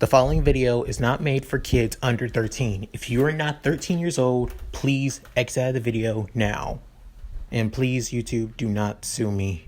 The following video is not made for kids under 13. If you are not 13 years old, please exit out of the video now. And please, YouTube, do not sue me.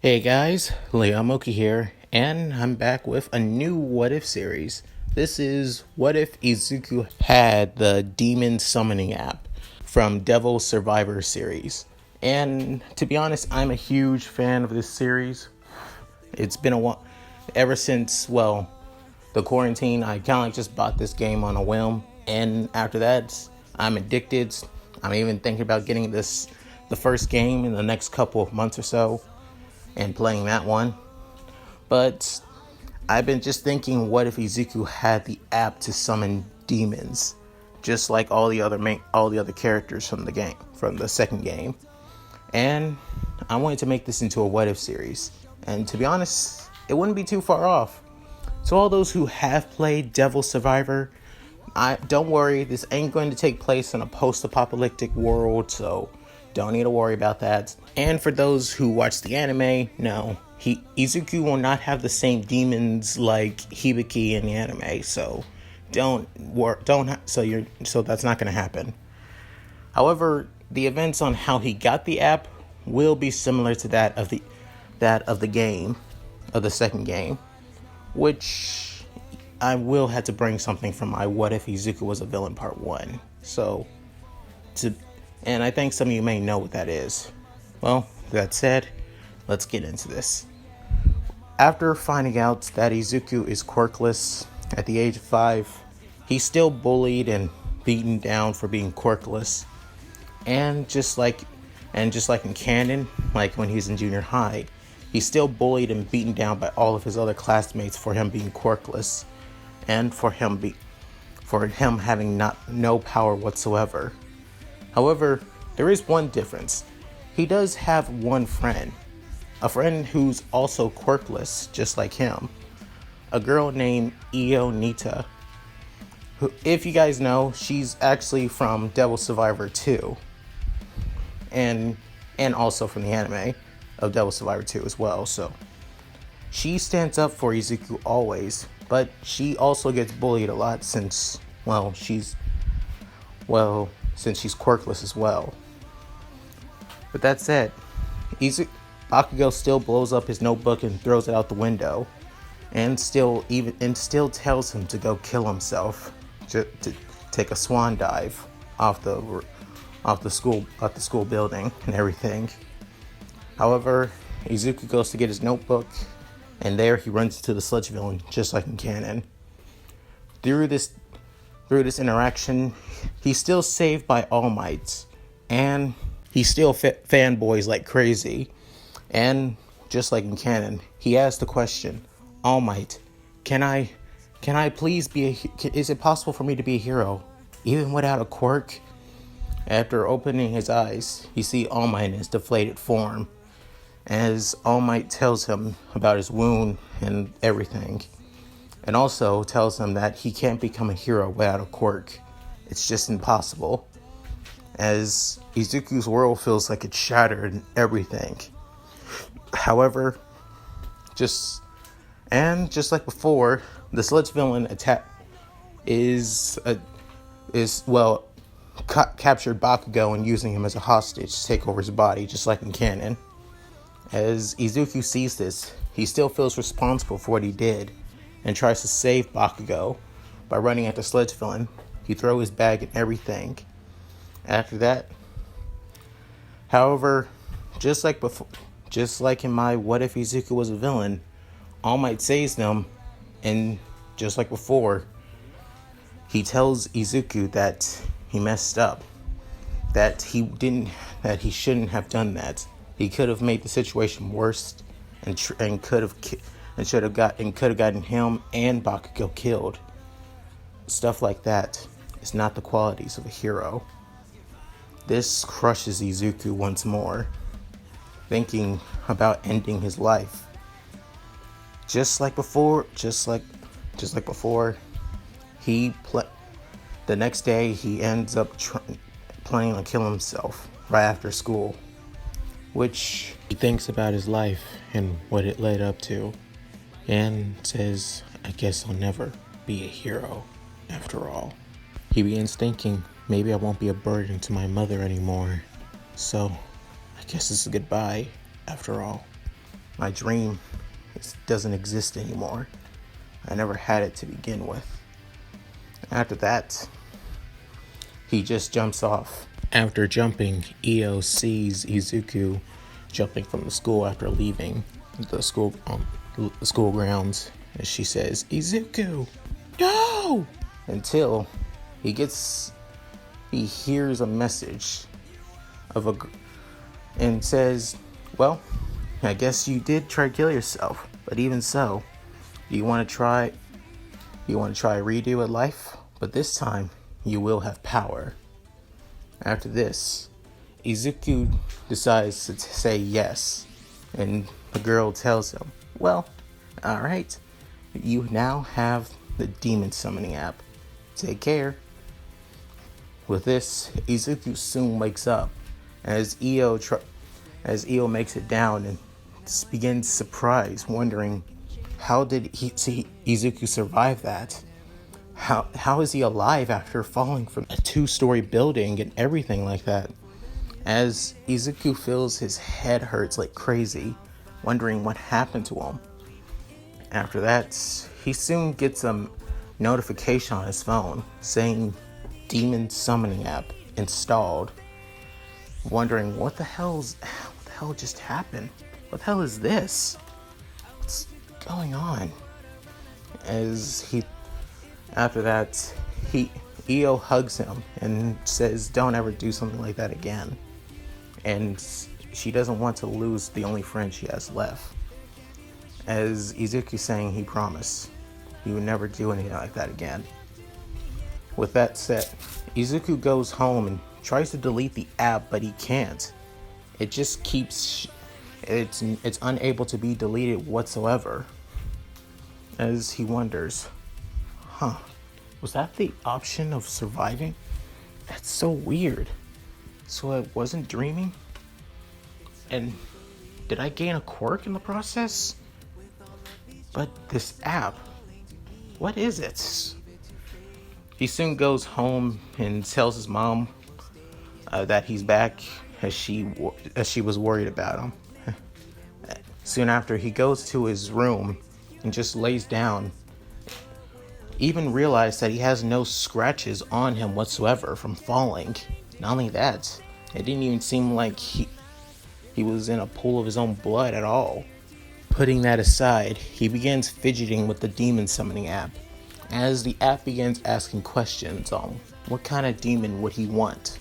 Hey guys, Leomoki here, and I'm back with a new What If series. This is What If Izuku had the Demon Summoning app from Devil Survivor series. And to be honest, I'm a huge fan of this series. It's been a while, ever since, the quarantine. I kind of like just bought this game on a whim, and after that, I'm addicted. I'm even thinking about getting the first game in the next couple of months or so and playing that one. But I've been just thinking, what if Izuku had the app to summon demons, just like all the other characters from the second game? And I wanted to make this into a what if series, and to be honest, it wouldn't be too far off. So all those who have played Devil Survivor, don't worry, this ain't going to take place in a post-apocalyptic world, so don't need to worry about that. And for those who watch the anime, no, Izuku will not have the same demons like Hibiki in the anime, so so that's not going to happen. However, the events on how he got the app will be similar to that of the second game, which I will have to bring something from my What If Izuku Was a Villain Part 1. And I think some of you may know what that is. Well, that said, let's get into this. After finding out that Izuku is quirkless at the age of 5, he's still bullied and beaten down for being quirkless. And just like in canon, like when he's in junior high, he's still bullied and beaten down by all of his other classmates for him being quirkless, and for him having no power whatsoever. However, there is one difference. He does have one friend, a friend who's also quirkless, just like him, a girl named Nita, who, if you guys know, she's actually from Devil Survivor 2, and also from the anime of Devil Survivor 2 as well. So she stands up for Izuku always, but she also gets bullied a lot since she's quirkless as well. But that said, Bakugo still blows up his notebook and throws it out the window, and still tells him to go kill himself, to take a swan dive off the school building and everything. However, Izuku goes to get his notebook, and there he runs into the sludge villain, just like in canon. Through this interaction, he's still saved by All Might, and he still fanboys like crazy. And just like in canon, he asks the question, All Might, can I please is it possible for me to be a hero, even without a quirk? After opening his eyes, he sees All Might in his deflated form, as All Might tells him about his wound and everything, and also tells him that he can't become a hero without a quirk. It's just impossible, as Izuku's world feels like it's shattered and everything. However, just like before, the sludge villain captured Bakugo and using him as a hostage to take over his body, just like in canon. As Izuku sees this, he still feels responsible for what he did and tries to save Bakugo by running at the sludge villain. He throws his bag and everything. After that, however, just like in my What If Izuku Was a Villain, All Might saves them, and just like before, he tells Izuku that he messed up, that he shouldn't have done that. He could have made the situation worse, and could have gotten him and Bakugo killed. Stuff like that is not the qualities of a hero. This crushes Izuku once more, thinking about ending his life. just like before, he the next day he ends up planning on killing himself right after school, which he thinks about his life and what it led up to, and says, I guess I'll never be a hero after all. He begins thinking, maybe I won't be a burden to my mother anymore, so I guess it's a goodbye after all. My dream doesn't exist anymore. I never had it to begin with. After that, he just jumps off. After jumping, Io sees Izuku jumping from the school after leaving the school grounds, and she says, Izuku, no! Until he hears a message and says, well, I guess you did try to kill yourself, but even so, you want to try a redo at life? But this time, you will have power. After this, Izuku decides to say yes, and the girl tells him, well, alright, you now have the demon summoning app. Take care. With this, Izuku soon wakes up, as Io makes it down and begins surprised, wondering how did Izuku survive that? How is he alive after falling from a 2-story building and everything like that? As Izuku feels his head hurts like crazy, wondering what happened to him. After that, he soon gets a notification on his phone saying demon summoning app installed, wondering what the hell just happened? What the hell is this? What's going on? After that, Io hugs him and says, don't ever do something like that again. And she doesn't want to lose the only friend she has left. As Izuku saying he promised he would never do anything like that again. With that said, Izuku goes home and tries to delete the app, but he can't. It just keeps... It's unable to be deleted whatsoever. As he wonders, was that the option of surviving? That's so weird. So I wasn't dreaming? And did I gain a quirk in the process? But this app, what is it? He soon goes home and tells his mom that he's back, as she was worried about him. Soon after, he goes to his room and just lays down. Even realized that he has no scratches on him whatsoever from falling. Not only that, it didn't even seem like he was in a pool of his own blood at all. Putting that aside, he begins fidgeting with the demon summoning app, as the app begins asking questions on what kind of demon would he want.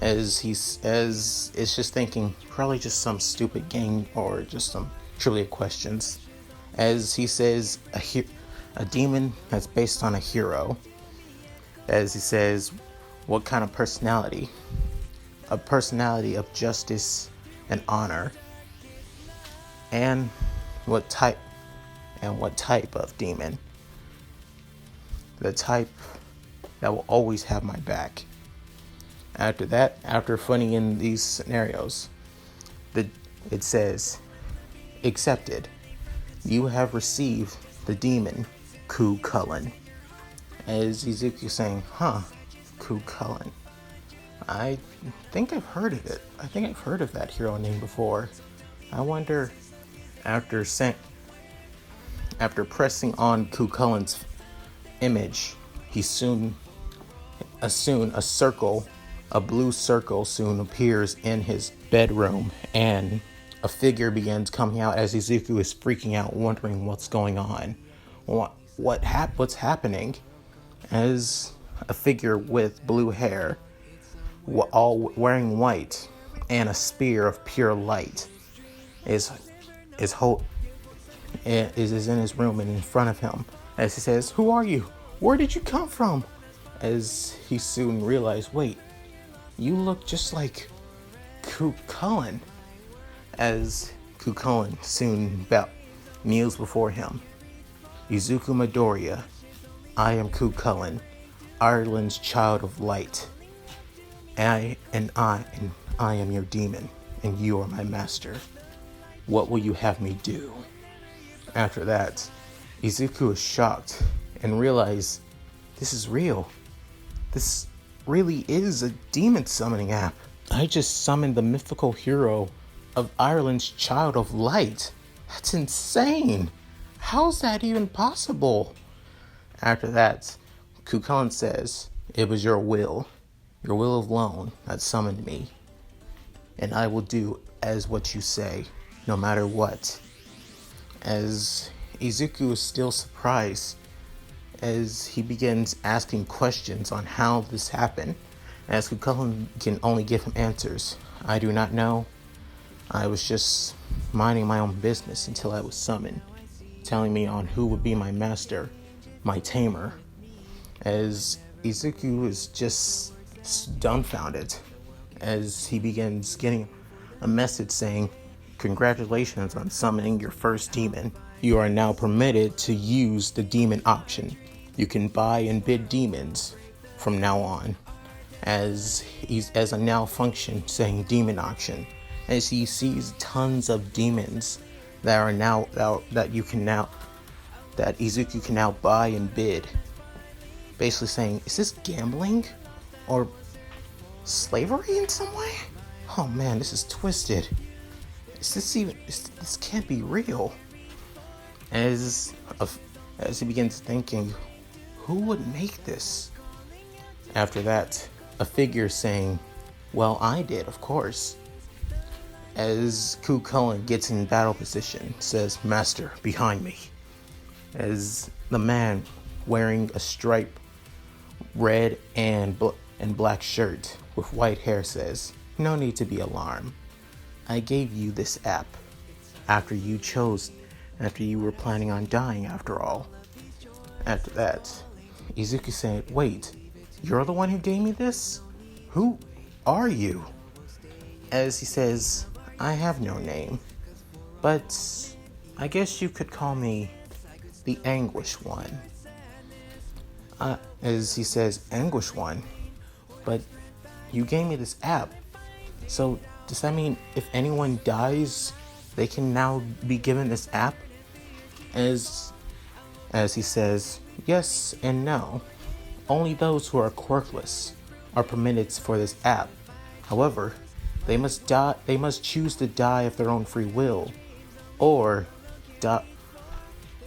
As it's just thinking probably just some stupid game or just some trivia questions. As he says a demon that's based on a hero. As he says, what kind of personality? A personality of justice and honor. And what type of demon? The type that will always have my back. After that, after putting in these scenarios, it says, accepted. You have received the demon Cuchulainn. As Izuku saying, Cuchulainn. I think I've heard of it. I think I've heard of that hero name before. I wonder, after pressing on Cuchulainn's image, a blue circle soon appears in his bedroom, and a figure begins coming out as Izuku is freaking out, wondering what's going on. What's happening? As a figure with blue hair, all wearing white, and a spear of pure light is in his room and in front of him. As he says, "Who are you? Where did you come from?" As he soon realized, wait, you look just like Cuchulainn. As Cuchulainn soon kneels before him. Izuku Midoriya, I am Cuchulainn, Ireland's child of light. I am your demon, and you are my master. What will you have me do? After that, Izuku is shocked and realizes this is real. This really is a demon summoning app. I just summoned the mythical hero of Ireland's child of light. That's insane. How's that even possible? After that, Cuchulainn says, it was your will alone that summoned me. And I will do as what you say, no matter what. As Izuku is still surprised, as he begins asking questions on how this happened, as Cuchulainn can only give him answers. I do not know. I was just minding my own business until I was summoned, telling me on who would be my master, my tamer. As Izuku is just dumbfounded, as he begins getting a message saying, congratulations on summoning your first demon. You are now permitted to use the demon option. You can buy and bid demons from now on, as a now function saying demon auction, as he sees tons of demons that are now that Izuku can now buy and bid, basically saying, is this gambling or slavery in some way? Oh man, this is twisted. This can't be real. As he begins thinking, who would make this? After that, a figure saying, well, I did, of course. As Cuchulainn gets in battle position, says, Master, behind me. As the man wearing a striped red and black shirt with white hair says, no need to be alarmed. I gave you this app after you were planning on dying after all. After that, Izuku said, wait, you're the one who gave me this? Who are you? As he says, I have no name, but I guess you could call me the Anguish One. As he says, Anguish One, but you gave me this app, so does that mean if anyone dies, they can now be given this app? As he says, yes and no. Only those who are quirkless are permitted for this app. However, they must choose to die of their own free will, or die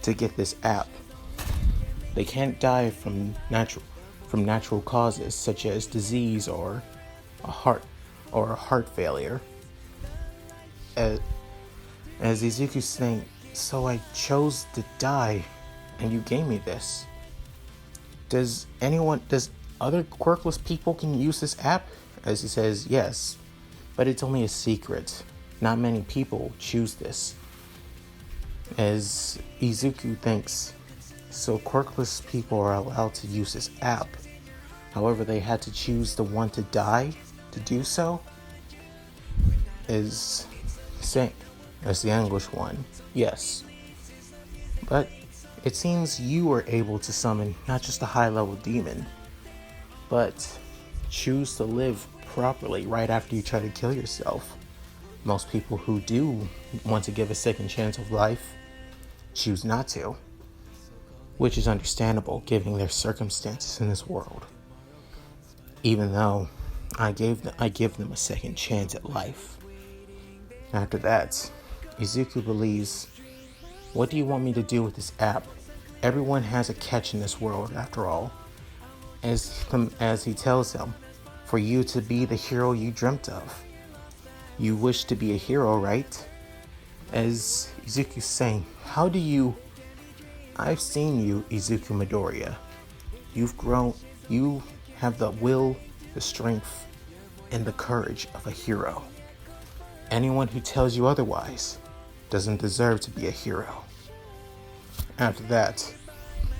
to get this app. They can't die from natural causes such as disease or a heart failure. As Izuku's saying, so I chose to die and you gave me this. Does other quirkless people can use this app? As he says, yes, but it's only a secret. Not many people choose this. As Izuku thinks, so quirkless people are allowed to use this app. However, they had to choose the one to die to do so. As the Anguish One, yes. But it seems you were able to summon not just a high-level demon, but choose to live properly right after you try to kill yourself. Most people who do want to give a second chance of life choose not to, which is understandable given their circumstances in this world. Even though I give them a second chance at life. After that, Izuku believes, what do you want me to do with this app? Everyone has a catch in this world, after all. As he tells him, for you to be the hero you dreamt of. You wish to be a hero, right? As Izuku's saying, I've seen you, Izuku Midoriya. You've grown, you have the will, the strength, and the courage of a hero. Anyone who tells you otherwise doesn't deserve to be a hero. After that,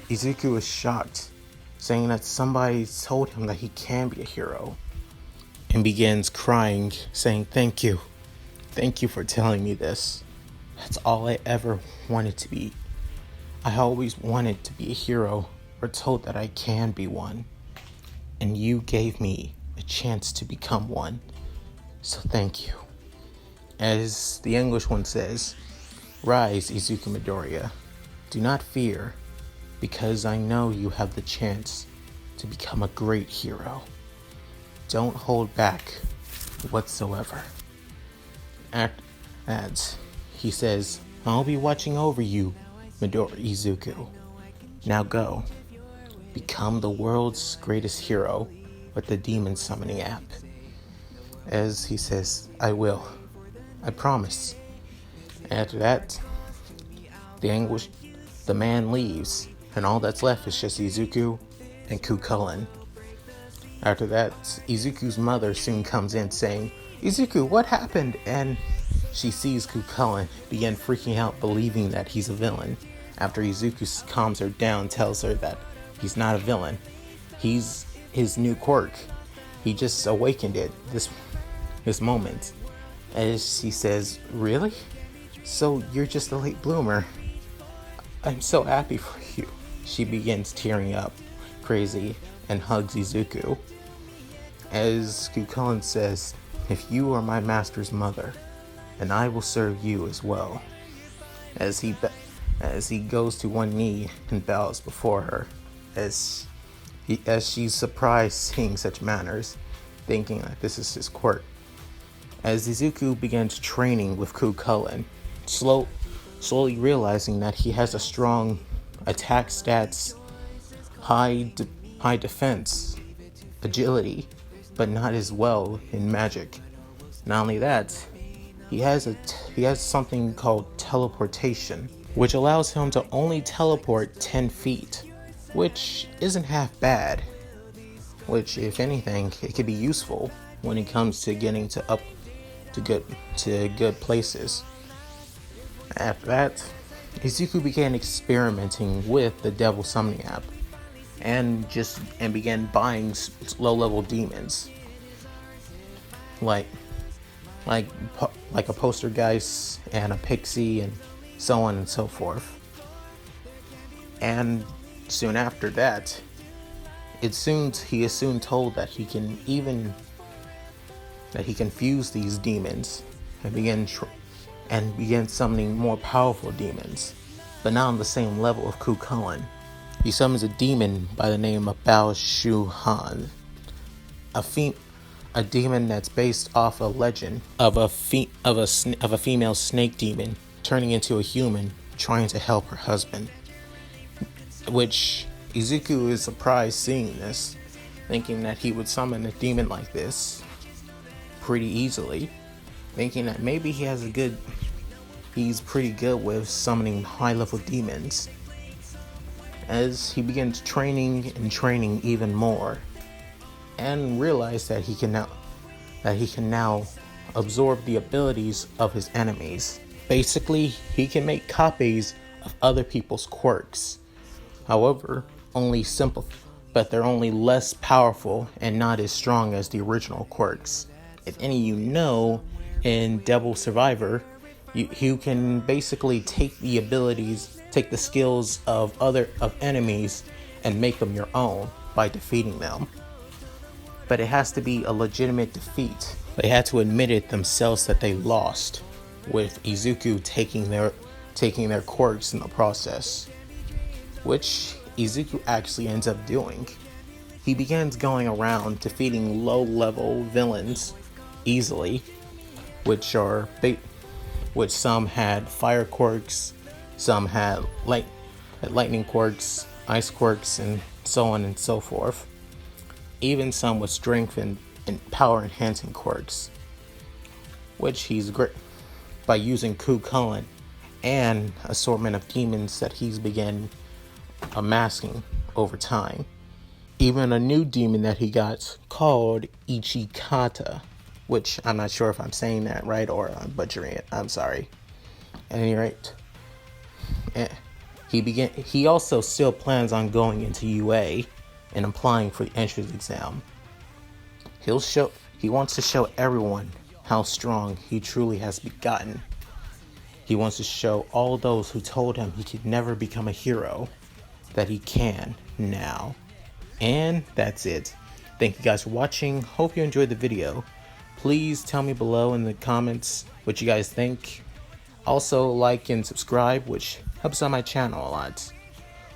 Izuku is shocked, saying that somebody told him that he can be a hero, and begins crying, saying, thank you for telling me this. That's all I ever wanted to be. I always wanted to be a hero, or told that I can be one. And you gave me a chance to become one. So thank you. As the English one says, rise, Izuku Midoriya. Do not fear, because I know you have the chance to become a great hero. Don't hold back whatsoever. As he says, I'll be watching over you, Izuku. Now go. Become the world's greatest hero with the demon summoning app. As he says, I will. I promise. After that, the man leaves, and all that's left is just Izuku and Cuchulainn. After that, Izuku's mother soon comes in saying, Izuku, what happened? And she sees Cuchulainn begin freaking out, believing that he's a villain. After Izuku calms her down, tells her that he's not a villain. He's his new quirk. He just awakened it this moment. As she says, really? So you're just a late bloomer. I'm so happy for you. She begins tearing up, crazy, and hugs Izuku. As Cuchulainn says, if you are my master's mother, and I will serve you as well. As he goes to one knee and bows before her, as she's surprised seeing such manners, thinking that this is his quirk. As Izuku begins training with Cuchulainn, slowly realizing that he has a strong attack stats, high defense, agility, but not as well in magic. Not only that, he has something called teleportation, which allows him to only teleport 10 feet, which isn't half bad. Which, if anything, it could be useful when it comes to getting to good places. After that, Izuku began experimenting with the devil summoning app, and began buying low-level demons, like a poltergeist and a pixie and so on and so forth. And soon after that, he is soon told that he can fuse these demons and begin summoning more powerful demons, but not on the same level of Cuchulainn. He summons a demon by the name of Bao Shuhan, a demon that's based off a legend of a female snake demon turning into a human trying to help her husband. Which Izuku is surprised seeing this, thinking that he would summon a demon like this pretty easily, thinking that maybe he's pretty good with summoning high-level demons. As he begins training even more, and realize that he can now absorb the abilities of his enemies. Basically, he can make copies of other people's quirks. However, but they're only less powerful and not as strong as the original quirks. If any of you know, in Devil Survivor, you can basically take the skills of enemies and make them your own by defeating them. But it has to be a legitimate defeat. They had to admit it themselves that they lost, with Izuku taking their quirks in the process, which Izuku actually ends up doing. He begins going around defeating low-level villains easily, which some had fire quirks, some had lightning quirks, ice quirks, and so on and so forth. Even some with strength and power enhancing quirks, which he's great by using Cuchulainn and assortment of demons that he's began amassing over time. Even a new demon that he got called Ichikata, which I'm not sure if I'm saying that right or I'm butchering it. I'm sorry. At any rate, he also still plans on going into UA and applying for the entrance exam. He wants to show everyone how strong he truly has gotten. He wants to show all those who told him he could never become a hero that he can now. And that's it. Thank you guys for watching. Hope you enjoyed the video. Please tell me below in the comments what you guys think. Also like and subscribe, which helps out my channel a lot.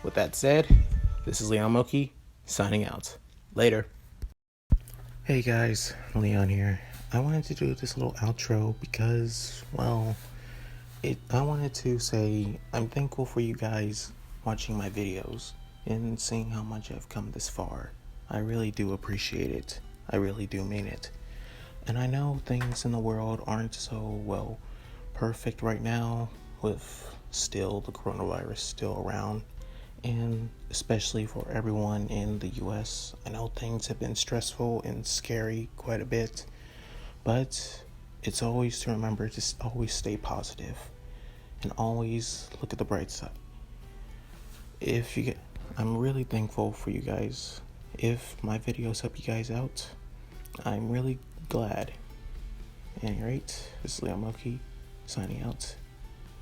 With that said, this is Leon Moki signing out. Later. Hey guys, Leon here. I wanted to do this little outro because, well, I wanted to say I'm thankful for you guys watching my videos and seeing how much I've come this far. I really do appreciate it. I really do mean it. And I know things in the world aren't so, well, perfect right now, with still the coronavirus still around, and especially for everyone in the US. I know things have been stressful and scary quite a bit, but it's always to remember to always stay positive and always look at the bright side. I'm really thankful for you guys. If my videos help you guys out, I'm really glad. Alright, this is Leon Moki signing out.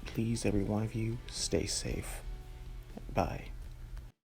Please, every one of you, stay safe. Bye.